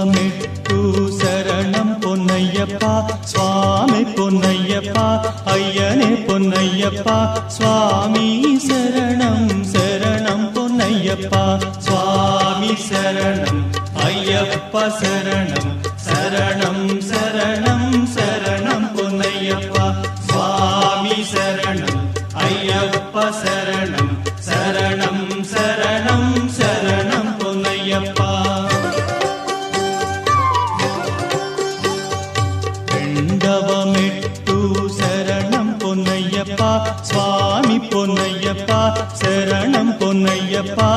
மெட்டு சரணம் பொன்னையப்பா சுவாமி பொன்னையப்பா ஐயனே பொன்னையப்பா சுவாமி சரணம் சரணம் பொன்னையப்பா சுவாமி சரணம் ஐயப்பா சரணம் சரணம் சரணம் சரணம் பொன்னையப்பா சுவாமி சரணம் ஐயப்பா சரணம் சரணம் சரணம் சரணம் பொன்னையப்பா மெட்டு சரணம் பொன்னையப்பா சுவாமி பொன்னையப்பா சரணம் பொன்னையப்பா